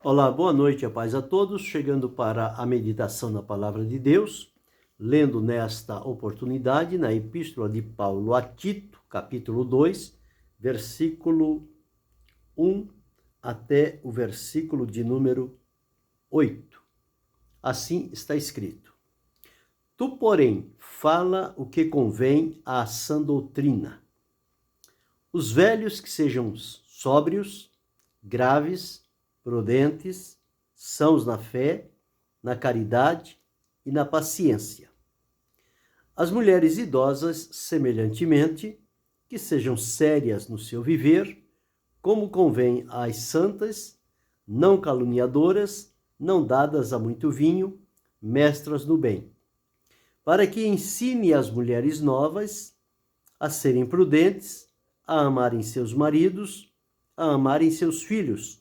Olá, boa noite, a paz a todos. Chegando para a meditação na Palavra de Deus, lendo nesta oportunidade na Epístola de Paulo a Tito, capítulo 2, versículo 1 até o versículo de número 8. Assim está escrito: Tu, porém, fala o que convém à sã doutrina. Os velhos que sejam sóbrios, graves, prudentes, sãos na fé, na caridade e na paciência. As mulheres idosas, semelhantemente, que sejam sérias no seu viver, como convém às santas, não caluniadoras, não dadas a muito vinho, mestras no bem, para que ensine as mulheres novas a serem prudentes, a amarem seus maridos, a amarem seus filhos,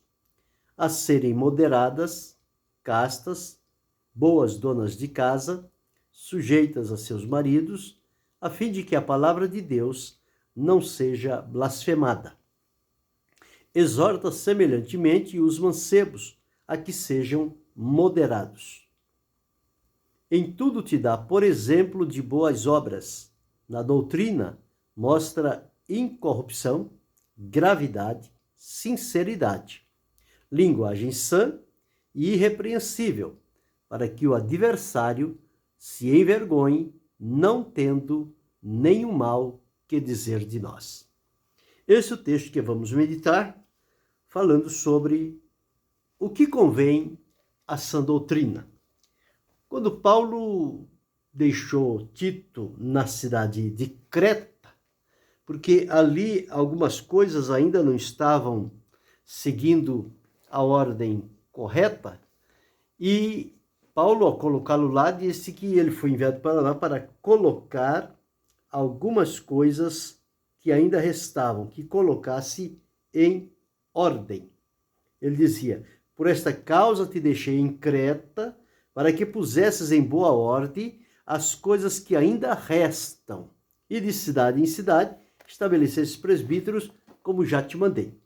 a serem moderadas, castas, boas donas de casa, sujeitas a seus maridos, a fim de que a palavra de Deus não seja blasfemada. Exorta semelhantemente os mancebos a que sejam moderados. Em tudo te dá, por exemplo, de boas obras. Na doutrina, mostra incorrupção, gravidade, sinceridade, linguagem sã e irrepreensível, para que o adversário se envergonhe, não tendo nenhum mal que dizer de nós. Esse é o texto que vamos meditar, falando sobre o que convém à sã doutrina. Quando Paulo deixou Tito na cidade de Creta, porque ali algumas coisas ainda não estavam seguindo a ordem correta, e Paulo, ao colocá-lo lá, disse que ele foi enviado para lá para colocar algumas coisas que ainda restavam, que colocasse em ordem. Ele dizia: por esta causa te deixei em Creta, para que pusesses em boa ordem as coisas que ainda restam, e de cidade em cidade estabelecesses presbíteros, como já te mandei.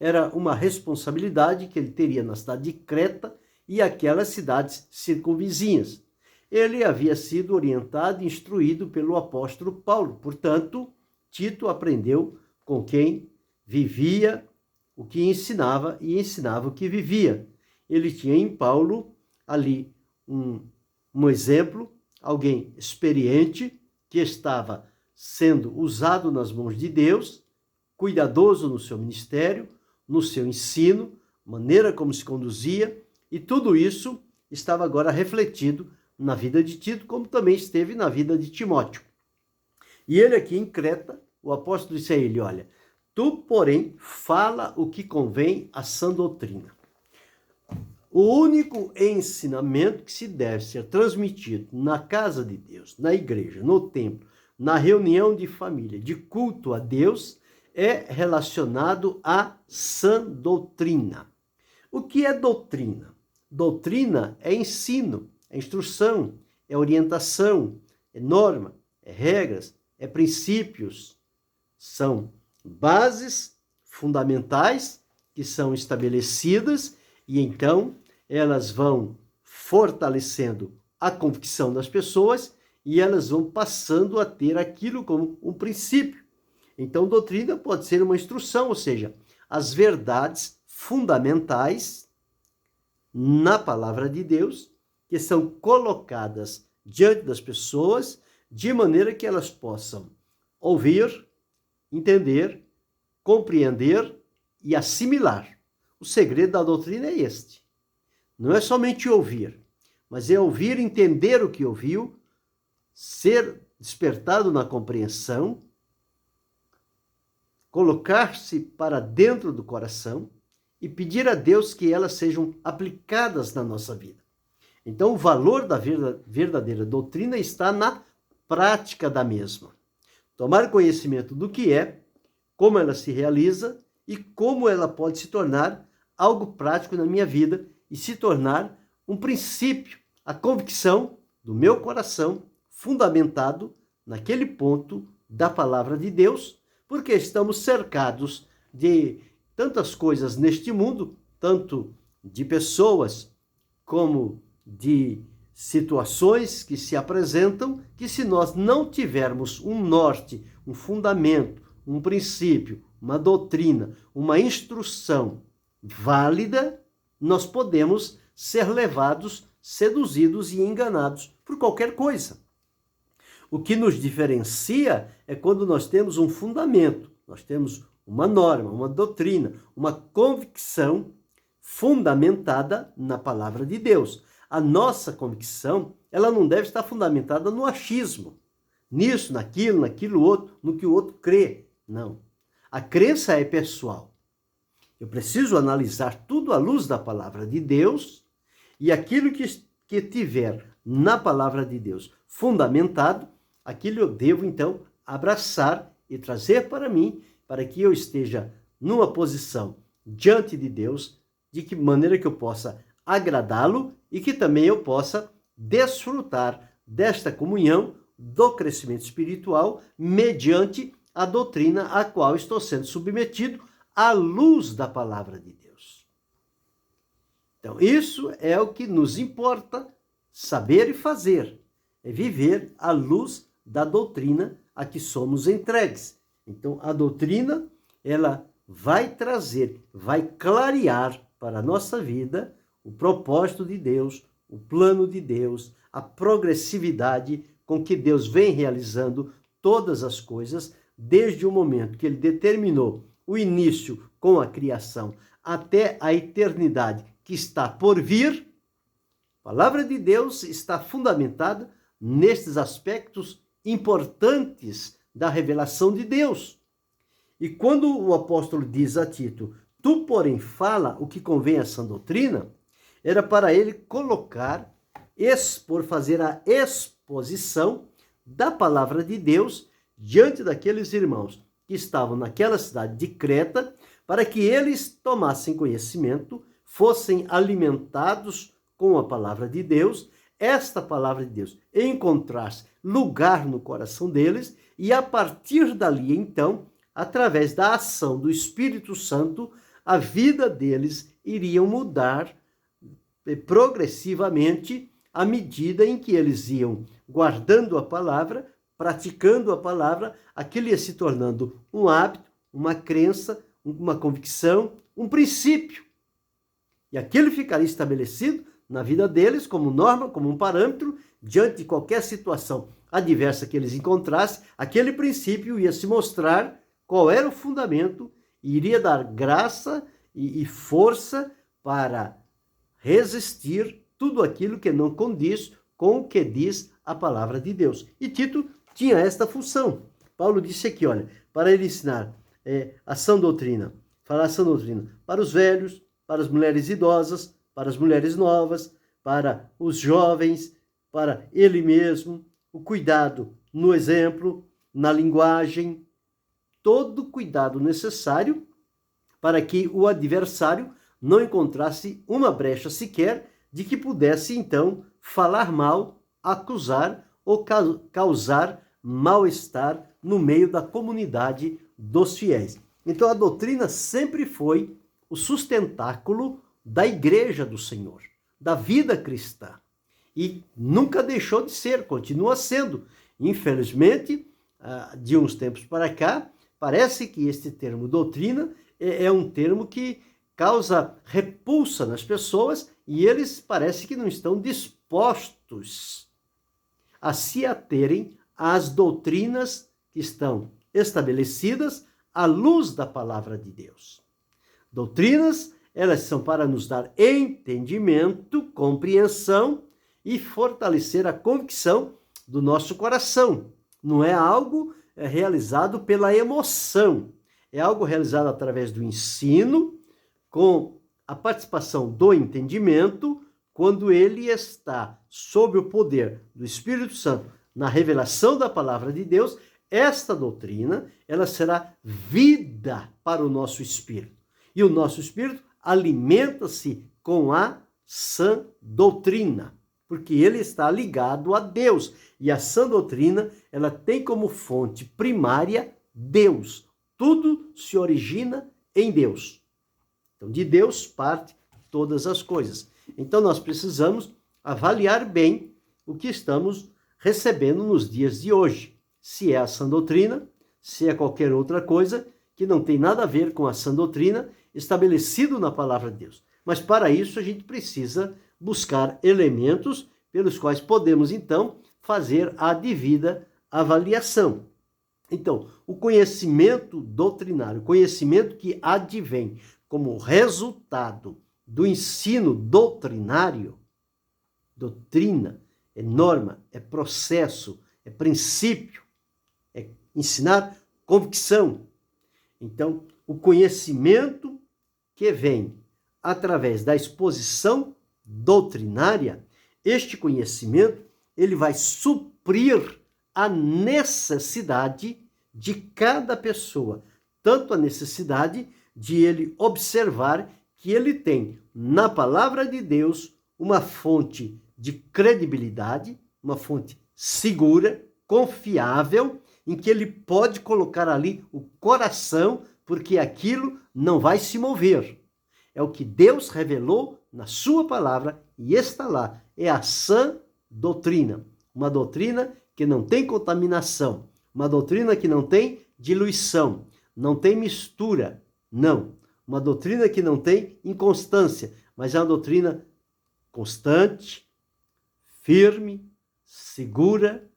Era uma responsabilidade que ele teria na cidade de Creta e aquelas cidades circunvizinhas. Ele havia sido orientado e instruído pelo apóstolo Paulo. Portanto, Tito aprendeu com quem vivia o que ensinava e ensinava o que vivia. Ele tinha em Paulo ali um exemplo, alguém experiente que estava sendo usado nas mãos de Deus, cuidadoso no seu ministério, no seu ensino, maneira como se conduzia, e tudo isso estava agora refletido na vida de Tito, como também esteve na vida de Timóteo. E ele aqui em Creta, o apóstolo disse a ele: olha, tu, porém, fala o que convém à sã doutrina. O único ensinamento que se deve ser transmitido na casa de Deus, na igreja, no templo, na reunião de família, de culto a Deus, é relacionado à sã doutrina. O que é doutrina? Doutrina é ensino, é instrução, é orientação, é norma, é regras, é princípios. São bases fundamentais que são estabelecidas e então elas vão fortalecendo a convicção das pessoas e elas vão passando a ter aquilo como um princípio. Então, doutrina pode ser uma instrução, ou seja, as verdades fundamentais na palavra de Deus, que são colocadas diante das pessoas, de maneira que elas possam ouvir, entender, compreender e assimilar. O segredo da doutrina é este. Não é somente ouvir, mas é ouvir, entender o que ouviu, ser despertado na compreensão, colocar-se para dentro do coração e pedir a Deus que elas sejam aplicadas na nossa vida. Então, o valor da verdadeira doutrina está na prática da mesma. Tomar conhecimento do que é, como ela se realiza e como ela pode se tornar algo prático na minha vida e se tornar um princípio, a convicção do meu coração fundamentado naquele ponto da palavra de Deus, porque estamos cercados de tantas coisas neste mundo, tanto de pessoas, como de situações que se apresentam, que se nós não tivermos um norte, um fundamento, um princípio, uma doutrina, uma instrução válida, nós podemos ser levados, seduzidos e enganados por qualquer coisa. O que nos diferencia é quando nós temos um fundamento, nós temos uma norma, uma doutrina, uma convicção fundamentada na palavra de Deus. A nossa convicção, ela não deve estar fundamentada no achismo, nisso, naquilo outro, no que o outro crê. Não. A crença é pessoal. Eu preciso analisar tudo à luz da palavra de Deus, e aquilo que tiver na palavra de Deus fundamentado, aquilo eu devo então abraçar e trazer para mim, para que eu esteja numa posição diante de Deus, de que maneira que eu possa agradá-lo e que também eu possa desfrutar desta comunhão, do crescimento espiritual, mediante a doutrina a qual estou sendo submetido à luz da palavra de Deus. Então, isso é o que nos importa saber e fazer, é viver à luz da doutrina a que somos entregues. Então, a doutrina, ela vai trazer, vai clarear para a nossa vida o propósito de Deus, o plano de Deus, a progressividade com que Deus vem realizando todas as coisas, desde o momento que ele determinou o início com a criação até a eternidade que está por vir. A palavra de Deus está fundamentada nestes aspectos importantes da revelação de Deus. E quando o apóstolo diz a Tito, tu, porém, fala o que convém à sã doutrina, era para ele colocar, expor, fazer a exposição da palavra de Deus diante daqueles irmãos que estavam naquela cidade de Creta, para que eles tomassem conhecimento, fossem alimentados com a palavra de Deus, esta palavra de Deus encontrasse lugar no coração deles, e a partir dali, então, através da ação do Espírito Santo, a vida deles iria mudar progressivamente à medida em que eles iam guardando a palavra, praticando a palavra, aquilo ia se tornando um hábito, uma crença, uma convicção, um princípio. E aquilo ficaria estabelecido na vida deles como norma, como um parâmetro, diante de qualquer situação adversa que eles encontrassem, aquele princípio ia se mostrar qual era o fundamento e iria dar graça e força para resistir tudo aquilo que não condiz com o que diz a palavra de Deus. E Tito tinha esta função. Paulo disse aqui, olha, para ele ensinar a sã doutrina, falar a sã doutrina para os velhos, para as mulheres idosas, para as mulheres novas, para os jovens, para ele mesmo, o cuidado no exemplo, na linguagem, todo o cuidado necessário para que o adversário não encontrasse uma brecha sequer de que pudesse, então, falar mal, acusar ou causar mal-estar no meio da comunidade dos fiéis. Então, a doutrina sempre foi o sustentáculo da igreja do Senhor, da vida cristã. E nunca deixou de ser, continua sendo. Infelizmente, de uns tempos para cá, parece que este termo doutrina é um termo que causa repulsa nas pessoas e eles parece que não estão dispostos a se aterem às doutrinas que estão estabelecidas à luz da palavra de Deus. Doutrinas, elas são para nos dar entendimento, compreensão e fortalecer a convicção do nosso coração. Não é algo realizado pela emoção, é algo realizado através do ensino, com a participação do entendimento, quando ele está sob o poder do Espírito Santo na revelação da palavra de Deus. Esta doutrina, ela será vida para o nosso espírito. E o nosso espírito alimenta-se com a sã doutrina, porque ele está ligado a Deus. E a sã doutrina, ela tem como fonte primária Deus. Tudo se origina em Deus. Então, de Deus parte todas as coisas. Então nós precisamos avaliar bem o que estamos recebendo nos dias de hoje. Se é a sã doutrina, se é qualquer outra coisa que não tem nada a ver com a sã doutrina estabelecido na palavra de Deus. Mas para isso a gente precisa buscar elementos pelos quais podemos então fazer a devida avaliação. Então, o conhecimento doutrinário, o conhecimento que advém como resultado do ensino doutrinário, doutrina é norma, é processo, é princípio, é ensinar convicção. Então, o conhecimento que vem através da exposição doutrinária, este conhecimento, ele vai suprir a necessidade de cada pessoa, tanto a necessidade de ele observar que ele tem na palavra de Deus uma fonte de credibilidade, uma fonte segura, confiável, em que ele pode colocar ali o coração, porque aquilo não vai se mover. É o que Deus revelou na sua palavra e está lá. É a sã doutrina. Uma doutrina que não tem contaminação. Uma doutrina que não tem diluição. Não tem mistura. Não. Uma doutrina que não tem inconstância. Mas é uma doutrina constante, firme, segura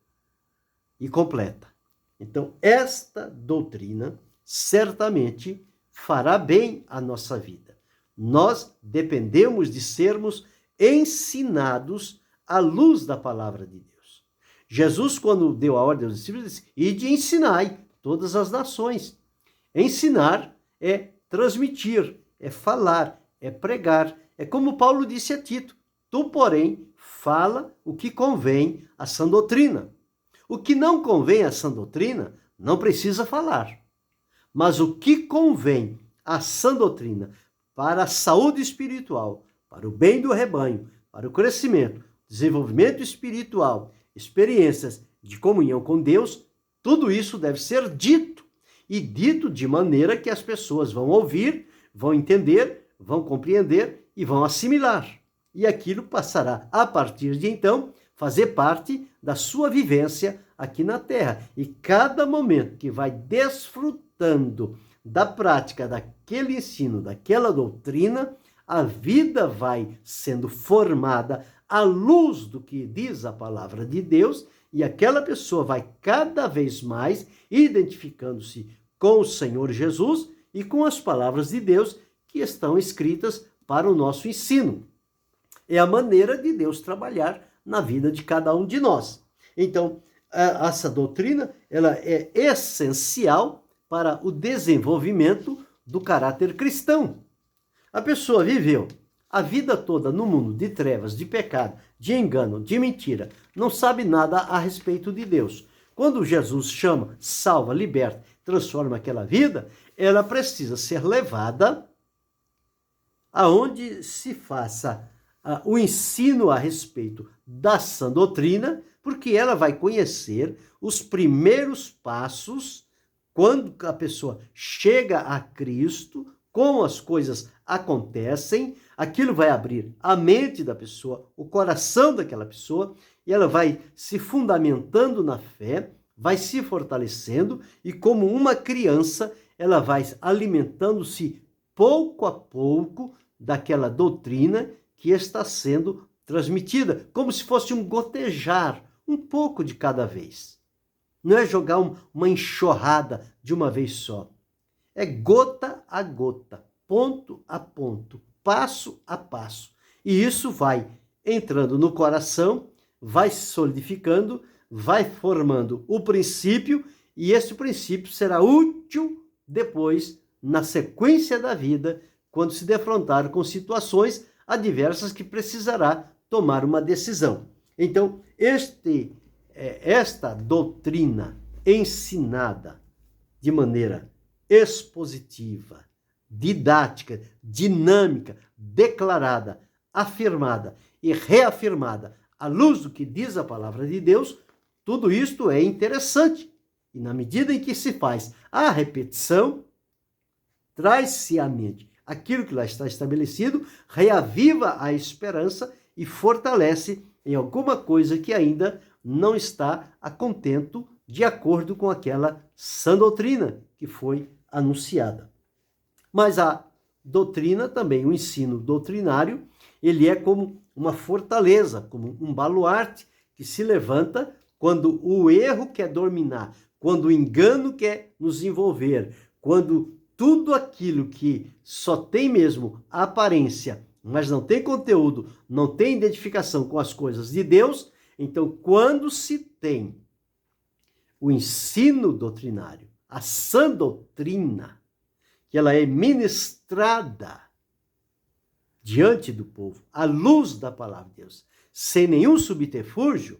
e completa. Então, esta doutrina certamente fará bem à nossa vida. Nós dependemos de sermos ensinados à luz da palavra de Deus. Jesus, quando deu a ordem aos discípulos, disse: ide e ensinai todas as nações. Ensinar é transmitir, é falar, é pregar. É como Paulo disse a Tito: tu, porém, fala o que convém à sã doutrina. O que não convém à sã doutrina, não precisa falar. Mas o que convém à sã doutrina para a saúde espiritual, para o bem do rebanho, para o crescimento, desenvolvimento espiritual, experiências de comunhão com Deus, tudo isso deve ser dito. E dito de maneira que as pessoas vão ouvir, vão entender, vão compreender e vão assimilar. E aquilo passará, a partir de então, fazer parte da sua vivência aqui na Terra. E cada momento que vai desfrutando da prática daquele ensino, daquela doutrina, a vida vai sendo formada à luz do que diz a palavra de Deus, e aquela pessoa vai cada vez mais identificando-se com o Senhor Jesus e com as palavras de Deus que estão escritas para o nosso ensino. É a maneira de Deus trabalhar na vida de cada um de nós. Então, essa doutrina, ela é essencial para o desenvolvimento do caráter cristão. A pessoa viveu a vida toda no mundo de trevas, de pecado, de engano, de mentira, não sabe nada a respeito de Deus. Quando Jesus chama, salva, liberta, transforma aquela vida, ela precisa ser levada aonde se faça o ensino a respeito da sã doutrina, porque ela vai conhecer os primeiros passos quando a pessoa chega a Cristo, como as coisas acontecem, aquilo vai abrir a mente da pessoa, o coração daquela pessoa, e ela vai se fundamentando na fé, vai se fortalecendo, e como uma criança, ela vai alimentando-se pouco a pouco daquela doutrina que está sendo transmitida, como se fosse um gotejar, um pouco de cada vez. Não é jogar uma enxurrada de uma vez só. É gota a gota, ponto a ponto, passo a passo. E isso vai entrando no coração, vai se solidificando, vai formando o princípio, e esse princípio será útil depois, na sequência da vida, quando se defrontar com situações adversas que precisará tomar uma decisão. Então, esta doutrina ensinada de maneira expositiva, didática, dinâmica, declarada, afirmada e reafirmada à luz do que diz a palavra de Deus, tudo isto é interessante. E na medida em que se faz a repetição, traz-se à mente aquilo que lá está estabelecido, reaviva a esperança e fortalece em alguma coisa que ainda não está a contento de acordo com aquela sã doutrina que foi anunciada. Mas a doutrina também, o ensino doutrinário, ele é como uma fortaleza, como um baluarte que se levanta quando o erro quer dominar, quando o engano quer nos envolver, quando tudo aquilo que só tem mesmo aparência, mas não tem conteúdo, não tem identificação com as coisas de Deus, então quando se tem o ensino doutrinário, a sã doutrina, que ela é ministrada diante do povo, à luz da palavra de Deus, sem nenhum subterfúgio,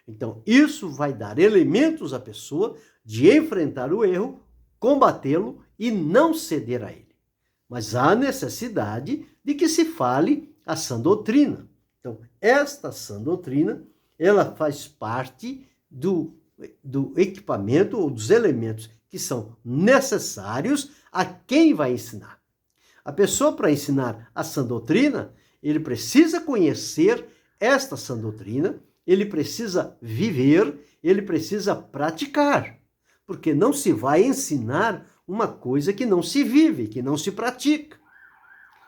então isso vai dar elementos à pessoa de enfrentar o erro, combatê-lo e não ceder a ele. Mas há necessidade de que se fale a sã doutrina. Então, esta sã doutrina, ela faz parte do equipamento ou dos elementos que são necessários a quem vai ensinar. A pessoa, para ensinar a sã doutrina, ele precisa conhecer esta sã doutrina, ele precisa viver, ele precisa praticar, porque não se vai ensinar uma coisa que não se vive, que não se pratica.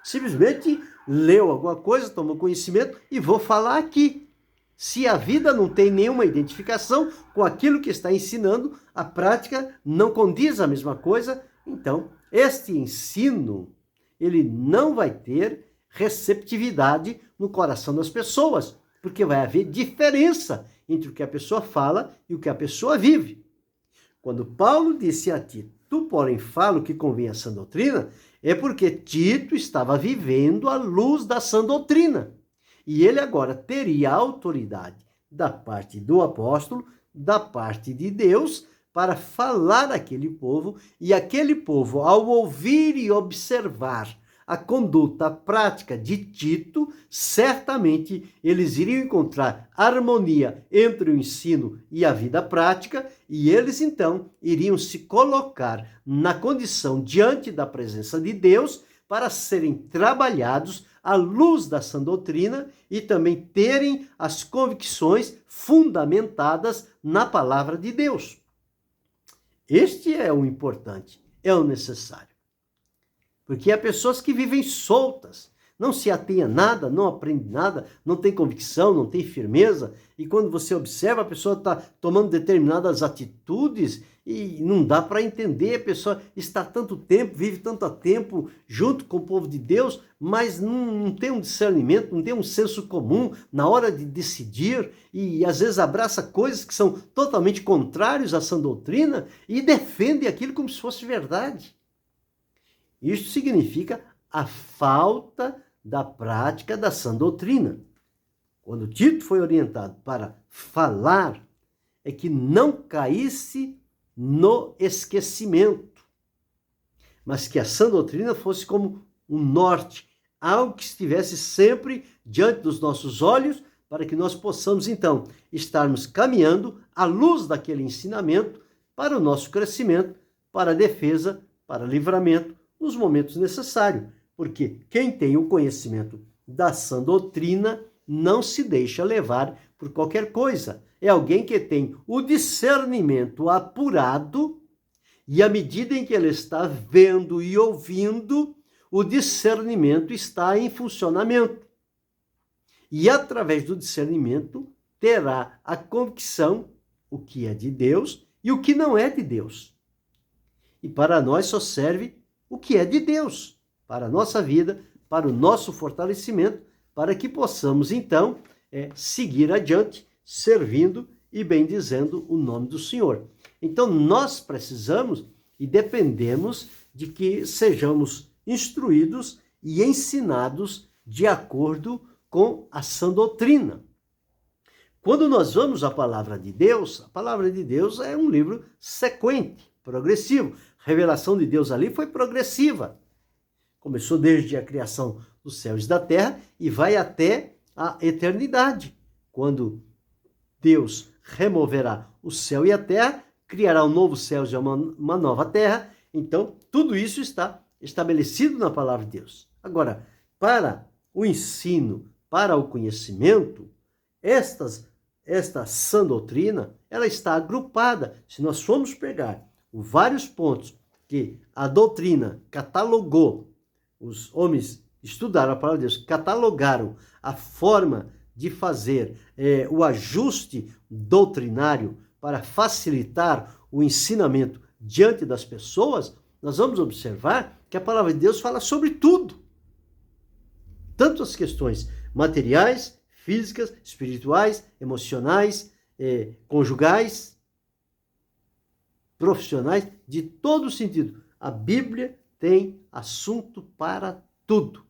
Simplesmente leu alguma coisa, tomou conhecimento e vou falar aqui. Se a vida não tem nenhuma identificação com aquilo que está ensinando, a prática não condiz a mesma coisa, então este ensino, ele não vai ter receptividade no coração das pessoas, porque vai haver diferença entre o que a pessoa fala e o que a pessoa vive. Quando Paulo disse a Tito, tu, porém, fala o que convém à sã doutrina, é porque Tito estava vivendo à luz da sã doutrina. E ele agora teria autoridade da parte do apóstolo, da parte de Deus, para falar àquele povo, e aquele povo, ao ouvir e observar a conduta, a prática de Tito, certamente eles iriam encontrar harmonia entre o ensino e a vida prática, e eles então iriam se colocar na condição diante da presença de Deus para serem trabalhados à luz da sã doutrina e também terem as convicções fundamentadas na palavra de Deus. Este é o importante, é o necessário. Porque há pessoas que vivem soltas, não se atêm a nada, não aprendem nada, não tem convicção, não tem firmeza, e quando você observa, a pessoa está tomando determinadas atitudes e não dá para entender, a pessoa está tanto tempo, vive tanto tempo junto com o povo de Deus, mas não tem um discernimento, não tem um senso comum na hora de decidir, e às vezes abraça coisas que são totalmente contrárias à sã doutrina e defende aquilo como se fosse verdade. Isso significa a falta da prática da sã doutrina. Quando Tito foi orientado para falar, é que não caísse no esquecimento, mas que a sã doutrina fosse como um norte, algo que estivesse sempre diante dos nossos olhos, para que nós possamos, então, estarmos caminhando à luz daquele ensinamento para o nosso crescimento, para a defesa, para livramento, nos momentos necessários. Porque quem tem o conhecimento da sã doutrina não se deixa levar por qualquer coisa. É alguém que tem o discernimento apurado e à medida em que ele está vendo e ouvindo, o discernimento está em funcionamento. E através do discernimento terá a convicção o que é de Deus e o que não é de Deus. E para nós só serve o que é de Deus, para a nossa vida, para o nosso fortalecimento, para que possamos, então, seguir adiante, servindo e bendizendo o nome do Senhor. Então, nós precisamos e dependemos de que sejamos instruídos e ensinados de acordo com a sã doutrina. Quando nós vamos à palavra de Deus, a palavra de Deus é um livro sequente, progressivo. A revelação de Deus ali foi progressiva. Começou desde a criação dos céus e da terra e vai até a eternidade, quando Deus removerá o céu e a terra, criará um novo céu e uma nova terra. Então, tudo isso está estabelecido na palavra de Deus. Agora, para o ensino, para o conhecimento, esta sã doutrina, ela está agrupada. Se nós formos pegar os vários pontos que a doutrina catalogou, os homens estudaram a palavra de Deus, catalogaram a forma de fazer o ajuste doutrinário para facilitar o ensinamento diante das pessoas, nós vamos observar que a palavra de Deus fala sobre tudo. Tanto as questões materiais, físicas, espirituais, emocionais, conjugais, profissionais, de todo sentido. A Bíblia tem assunto para tudo,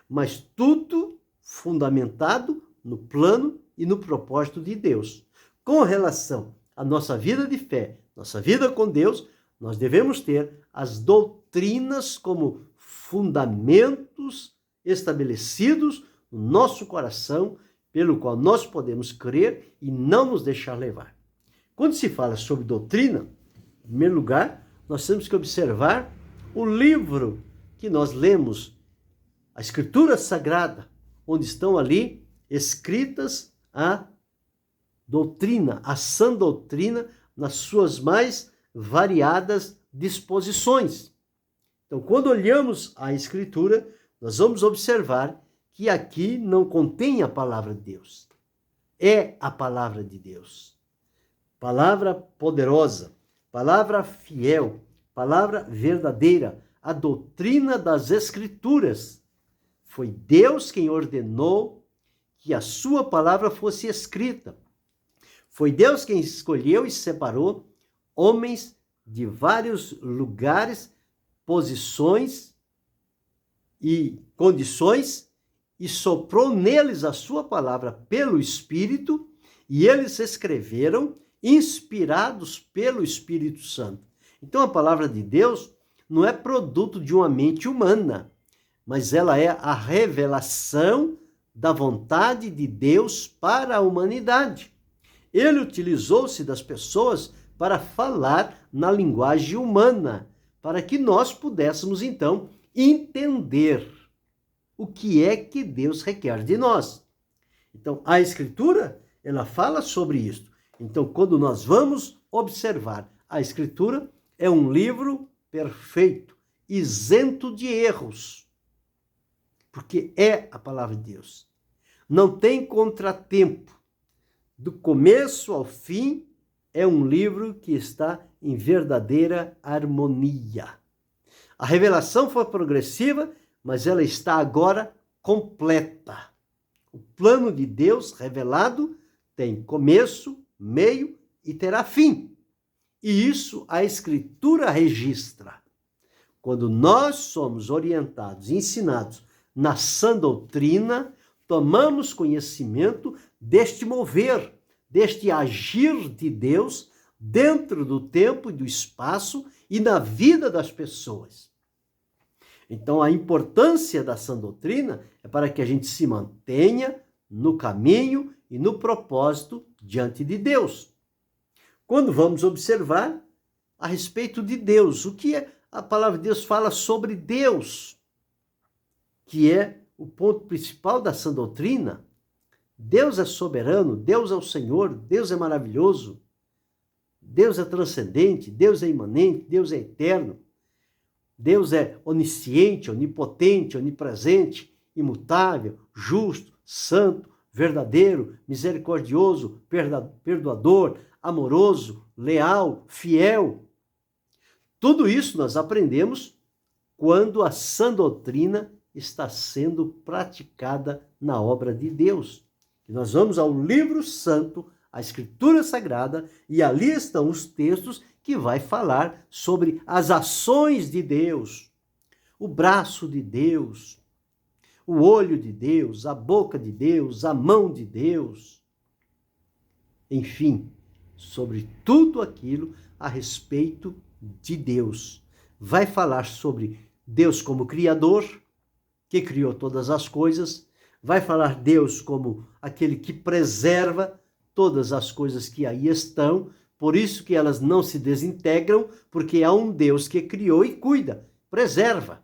mas tudo fundamentado no plano e no propósito de Deus. Com relação à nossa vida de fé, nossa vida com Deus, nós devemos ter as doutrinas como fundamentos estabelecidos no nosso coração, pelo qual nós podemos crer e não nos deixar levar. Quando se fala sobre doutrina, em primeiro lugar, nós temos que observar o livro que nós lemos, a Escritura Sagrada, onde estão ali escritas a doutrina, a sã doutrina, nas suas mais variadas disposições. Então, quando olhamos a Escritura, nós vamos observar que aqui não contém a palavra de Deus. É a palavra de Deus. Palavra poderosa, palavra fiel, palavra verdadeira, a doutrina das Escrituras. Foi Deus quem ordenou que a sua palavra fosse escrita. Foi Deus quem escolheu e separou homens de vários lugares, posições e condições e soprou neles a sua palavra pelo Espírito e eles escreveram inspirados pelo Espírito Santo. Então a palavra de Deus não é produto de uma mente humana, mas ela é a revelação da vontade de Deus para a humanidade. Ele utilizou-se das pessoas para falar na linguagem humana, para que nós pudéssemos, então, entender o que é que Deus requer de nós. Então, a Escritura, ela fala sobre isso. Então, quando nós vamos observar a Escritura, é um livro perfeito, isento de erros, porque é a palavra de Deus. Não tem contratempo. Do começo ao fim, é um livro que está em verdadeira harmonia. A revelação foi progressiva, mas ela está agora completa. O plano de Deus revelado tem começo, meio e terá fim. E isso a Escritura registra. Quando nós somos orientados, ensinados na sã doutrina, tomamos conhecimento deste mover, deste agir de Deus dentro do tempo e do espaço e na vida das pessoas. Então, a importância da sã doutrina é para que a gente se mantenha no caminho e no propósito diante de Deus. Quando vamos observar a respeito de Deus, o que a palavra de Deus fala sobre Deus, que é o ponto principal da sã doutrina. Deus é soberano, Deus é o Senhor, Deus é maravilhoso, Deus é transcendente, Deus é imanente, Deus é eterno, Deus é onisciente, onipotente, onipresente, imutável, justo, santo, verdadeiro, misericordioso, perdoador, amoroso, leal, fiel. Tudo isso nós aprendemos quando a sã doutrina está sendo praticada na obra de Deus. E nós vamos ao livro santo, a Escritura Sagrada, e ali estão os textos que vai falar sobre as ações de Deus, o braço de Deus, o olho de Deus, a boca de Deus, a mão de Deus. Enfim, sobre tudo aquilo a respeito de Deus. Vai falar sobre Deus como Criador, que criou todas as coisas, vai falar Deus como aquele que preserva todas as coisas que aí estão, por isso que elas não se desintegram, porque há um Deus que criou e cuida, preserva.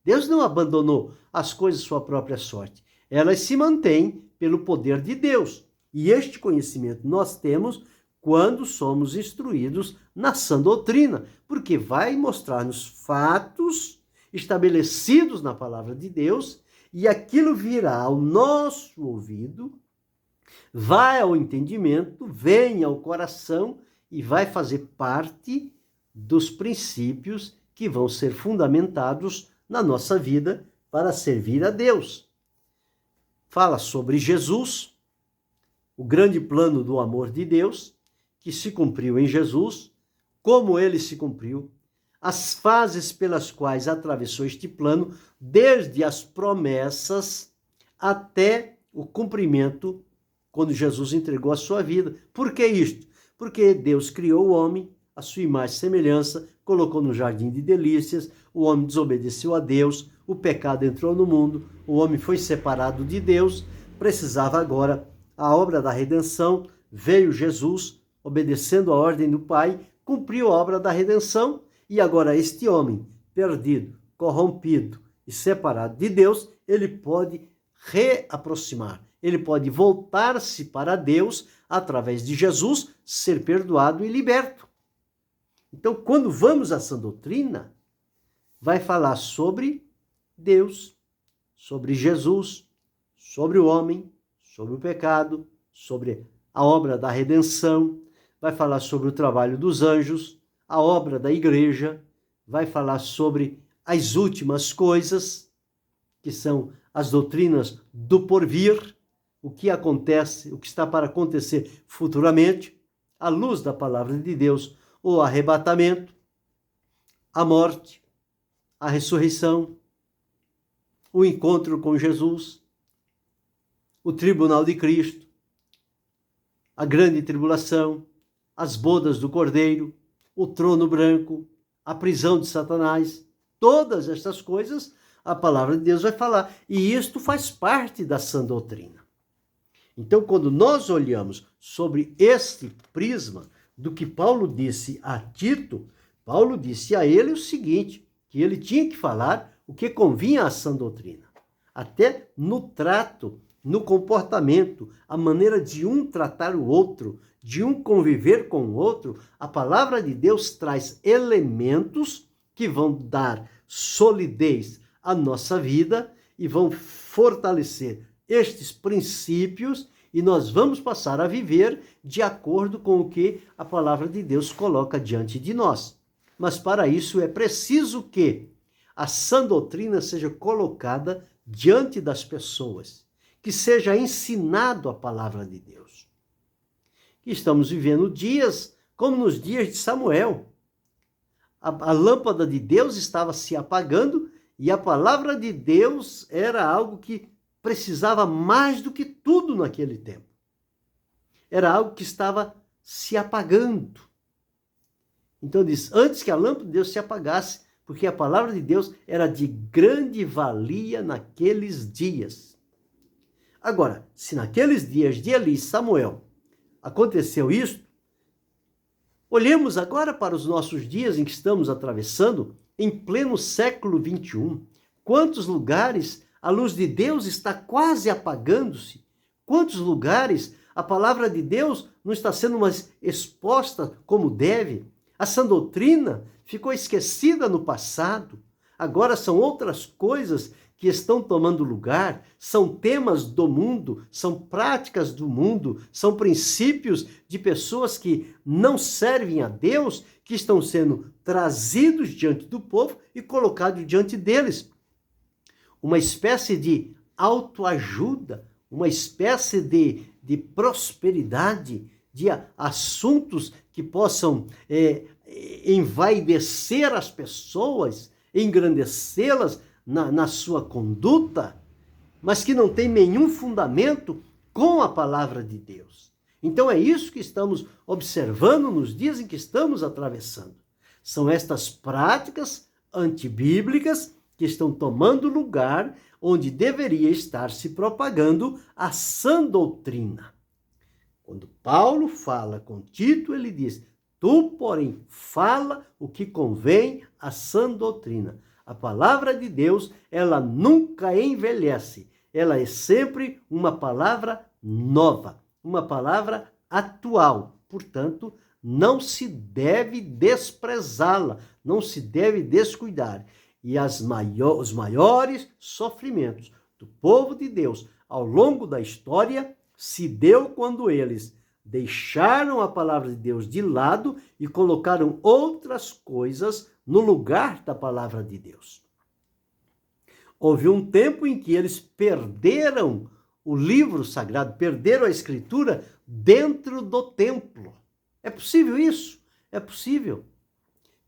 Deus não abandonou as coisas à sua própria sorte. Elas se mantêm pelo poder de Deus. E este conhecimento nós temos quando somos instruídos na sã doutrina, porque vai mostrar-nos fatos estabelecidos na palavra de Deus, e aquilo virá ao nosso ouvido, vai ao entendimento, vem ao coração e vai fazer parte dos princípios que vão ser fundamentados na nossa vida para servir a Deus. Fala sobre Jesus, o grande plano do amor de Deus, que se cumpriu em Jesus, como ele se cumpriu, as fases pelas quais atravessou este plano, desde as promessas até o cumprimento, quando Jesus entregou a sua vida. Por que isto? Porque Deus criou o homem, a sua imagem e semelhança, colocou no jardim de delícias, o homem desobedeceu a Deus, o pecado entrou no mundo, o homem foi separado de Deus, precisava agora a obra da redenção, veio Jesus, obedecendo a ordem do Pai, cumpriu a obra da redenção, e agora este homem, perdido, corrompido e separado de Deus, ele pode reaproximar, ele pode voltar-se para Deus através de Jesus, ser perdoado e liberto. Então, quando vamos à sã doutrina, vai falar sobre Deus, sobre Jesus, sobre o homem, sobre o pecado, sobre a obra da redenção, vai falar sobre o trabalho dos anjos, a obra da igreja, vai falar sobre as últimas coisas, que são as doutrinas do porvir, o que acontece, o que está para acontecer futuramente, à luz da palavra de Deus, o arrebatamento, a morte, a ressurreição, o encontro com Jesus, o tribunal de Cristo, a grande tribulação, as bodas do Cordeiro, o trono branco, a prisão de Satanás, todas estas coisas a palavra de Deus vai falar. E isto faz parte da sã doutrina. Então, quando nós olhamos sobre este prisma do que Paulo disse a Tito, Paulo disse a ele o seguinte, que ele tinha que falar o que convinha à sã doutrina. Até no trato, no comportamento, a maneira de um tratar o outro, de um conviver com o outro, a palavra de Deus traz elementos que vão dar solidez à nossa vida e vão fortalecer estes princípios, e nós vamos passar a viver de acordo com o que a palavra de Deus coloca diante de nós. Mas para isso é preciso que a sã doutrina seja colocada diante das pessoas, que seja ensinado a palavra de Deus. Estamos vivendo dias como nos dias de Samuel. A lâmpada de Deus estava se apagando e a palavra de Deus era algo que precisava mais do que tudo naquele tempo. Era algo que estava se apagando. Então diz, antes que a lâmpada de Deus se apagasse, porque a palavra de Deus era de grande valia naqueles dias. Agora, se naqueles dias de Eli e Samuel aconteceu isso, olhemos agora para os nossos dias em que estamos atravessando, em pleno século XXI. Quantos lugares a luz de Deus está quase apagando-se? Quantos lugares a palavra de Deus não está sendo mais exposta como deve? A sã doutrina ficou esquecida no passado. Agora são outras coisas que estão tomando lugar, são temas do mundo, são práticas do mundo, são princípios de pessoas que não servem a Deus, que estão sendo trazidos diante do povo e colocados diante deles. Uma espécie de autoajuda, uma espécie de prosperidade, de assuntos que possam envaidecer as pessoas, engrandecê-las na sua conduta, mas que não tem nenhum fundamento com a palavra de Deus. Então é isso que estamos observando nos dias em que estamos atravessando. São estas práticas antibíblicas que estão tomando lugar onde deveria estar se propagando a sã doutrina. Quando Paulo fala com Tito, ele diz, tu, porém, fala o que convém a sã doutrina. A palavra de Deus, ela nunca envelhece. Ela é sempre uma palavra nova, uma palavra atual. Portanto, não se deve desprezá-la, não se deve descuidar. E os maiores sofrimentos do povo de Deus ao longo da história se deu quando eles deixaram a palavra de Deus de lado e colocaram outras coisas no lugar da palavra de Deus. Houve um tempo em que eles perderam o livro sagrado, perderam a escritura dentro do templo. É possível isso? É possível.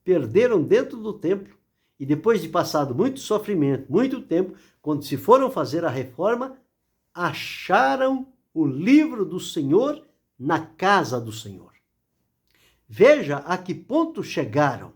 Perderam dentro do templo e depois de passado muito sofrimento, muito tempo, quando se foram fazer a reforma, acharam o livro do Senhor na casa do Senhor. Veja a que ponto chegaram.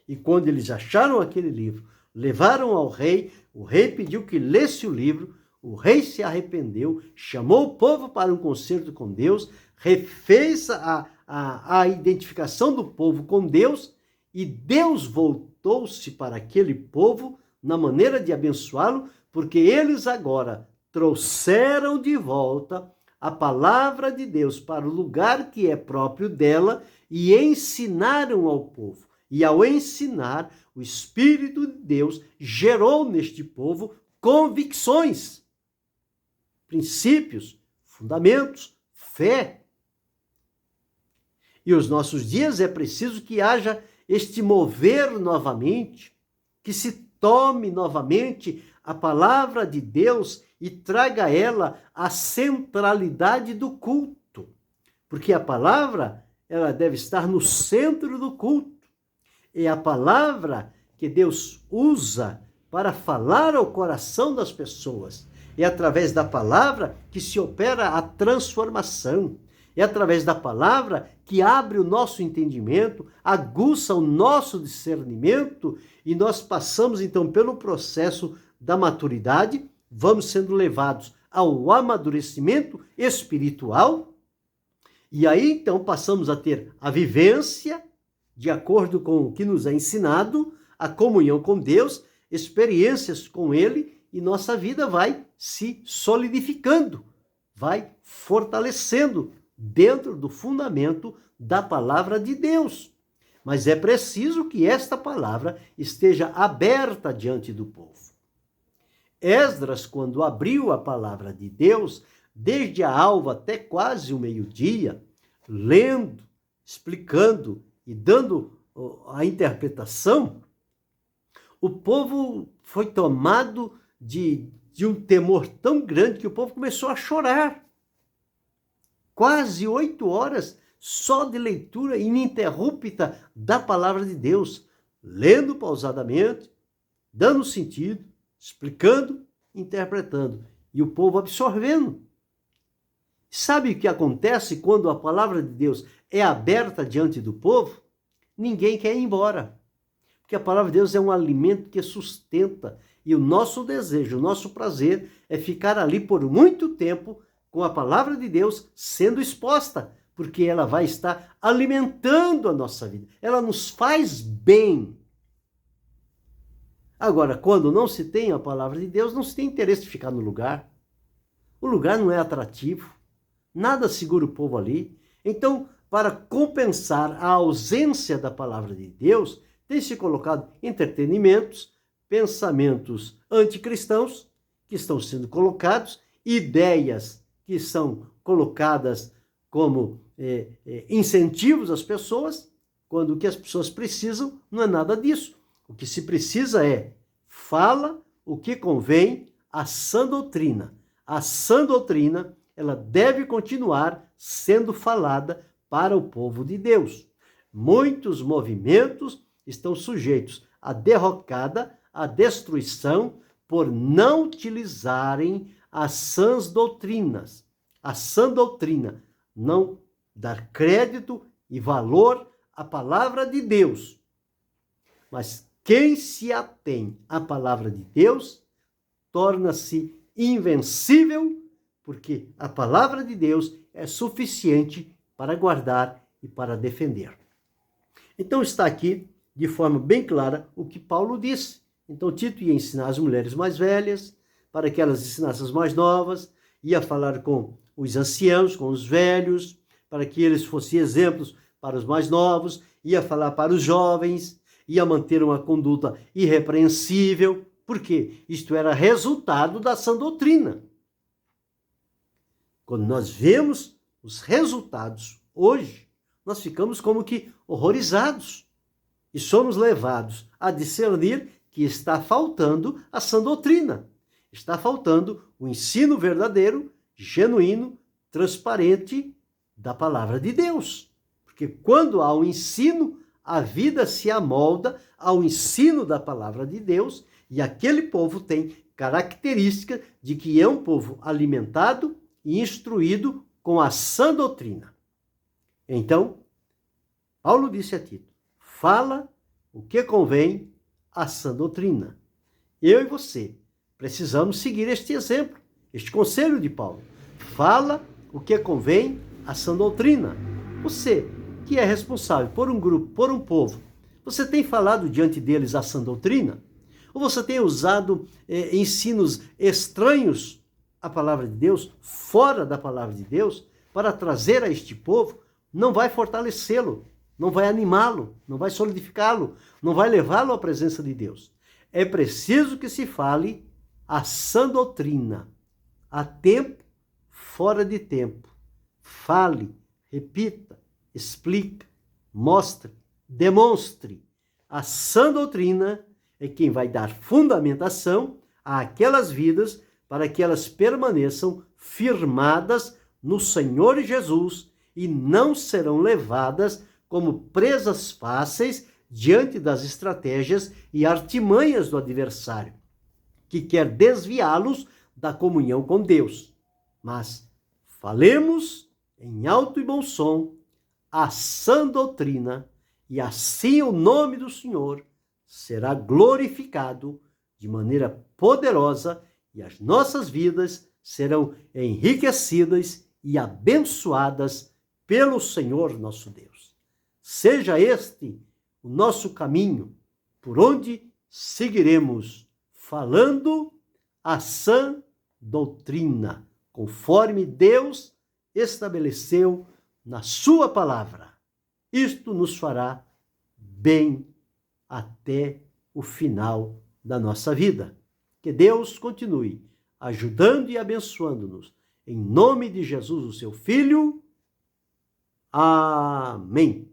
E quando eles acharam aquele livro, levaram ao rei, o rei pediu que lesse o livro, o rei se arrependeu, chamou o povo para um concerto com Deus, refez a identificação do povo com Deus, e Deus voltou-se para aquele povo na maneira de abençoá-lo, porque eles agora trouxeram de volta a palavra de Deus para o lugar que é próprio dela e ensinaram ao povo. E ao ensinar, o Espírito de Deus gerou neste povo convicções, princípios, fundamentos, fé. E os nossos dias é preciso que haja este mover novamente, que se tome novamente a palavra de Deus e traga ela a centralidade do culto. Porque a palavra, ela deve estar no centro do culto. É a palavra que Deus usa para falar ao coração das pessoas. É através da palavra que se opera a transformação. É através da palavra que abre o nosso entendimento, aguça o nosso discernimento e nós passamos então pelo processo da maturidade, vamos sendo levados ao amadurecimento espiritual e aí então passamos a ter a vivência de acordo com o que nos é ensinado, a comunhão com Deus, experiências com Ele e nossa vida vai se solidificando, vai fortalecendo dentro do fundamento da palavra de Deus. Mas é preciso que esta palavra esteja aberta diante do povo. Esdras, quando abriu a palavra de Deus, desde a alva até quase o meio-dia, lendo, explicando e dando a interpretação, o povo foi tomado de um temor tão grande que o povo começou a chorar. Quase 8 horas só de leitura ininterrupta da palavra de Deus, lendo pausadamente, dando sentido, explicando, interpretando, e o povo absorvendo. Sabe o que acontece quando a palavra de Deus é aberta diante do povo? Ninguém quer ir embora, porque a palavra de Deus é um alimento que sustenta, e o nosso desejo, o nosso prazer é ficar ali por muito tempo com a palavra de Deus sendo exposta, porque ela vai estar alimentando a nossa vida. Ela nos faz bem. Agora, quando não se tem a palavra de Deus, não se tem interesse de ficar no lugar. O lugar não é atrativo. Nada segura o povo ali. Então, para compensar a ausência da palavra de Deus, tem-se colocado entretenimentos, pensamentos anticristãos, que estão sendo colocados, ideias que são colocadas como incentivos às pessoas, quando o que as pessoas precisam não é nada disso. O que se precisa é, fala o que convém à sã doutrina. A sã doutrina, ela deve continuar sendo falada para o povo de Deus. Muitos movimentos estão sujeitos à derrocada, à destruição, por não utilizarem as sãs doutrinas. A sã doutrina, não dar crédito e valor à palavra de Deus. Mas quem se atém à palavra de Deus torna-se invencível, porque a palavra de Deus é suficiente para guardar e para defender. Então está aqui de forma bem clara o que Paulo disse. Então Tito ia ensinar as mulheres mais velhas, para que elas ensinassem as mais novas, ia falar com os anciãos, com os velhos, para que eles fossem exemplos para os mais novos, ia falar para os jovens, ia manter uma conduta irrepreensível, porque isto era resultado da sã doutrina. Quando nós vemos os resultados hoje, nós ficamos como que horrorizados e somos levados a discernir que está faltando a sã doutrina, está faltando o ensino verdadeiro, genuíno, transparente da palavra de Deus. Porque quando há um ensino, a vida se amolda ao ensino da palavra de Deus, e aquele povo tem característica de que é um povo alimentado e instruído com a sã doutrina. Então, Paulo disse a Tito: fala o que convém à sã doutrina. Eu e você precisamos seguir este exemplo, este conselho de Paulo. Fala o que convém à sã doutrina. Você, que é responsável por um grupo, por um povo, você tem falado diante deles a sã doutrina? Ou você tem usado ensinos estranhos à palavra de Deus, fora da palavra de Deus, para trazer a este povo? Não vai fortalecê-lo, não vai animá-lo, não vai solidificá-lo, não vai levá-lo à presença de Deus. É preciso que se fale a sã doutrina, a tempo, fora de tempo. Fale, repita, explique, mostre, demonstre. A sã doutrina é quem vai dar fundamentação àquelas vidas para que elas permaneçam firmadas no Senhor Jesus e não serão levadas como presas fáceis diante das estratégias e artimanhas do adversário, que quer desviá-los da comunhão com Deus. Mas falemos em alto e bom som a sã doutrina, e assim o nome do Senhor será glorificado de maneira poderosa e as nossas vidas serão enriquecidas e abençoadas pelo Senhor nosso Deus. Seja este o nosso caminho, por onde seguiremos falando a sã doutrina, conforme Deus estabeleceu na sua palavra. Isto nos fará bem até o final da nossa vida. Que Deus continue ajudando e abençoando-nos. Em nome de Jesus, o seu Filho. Amém.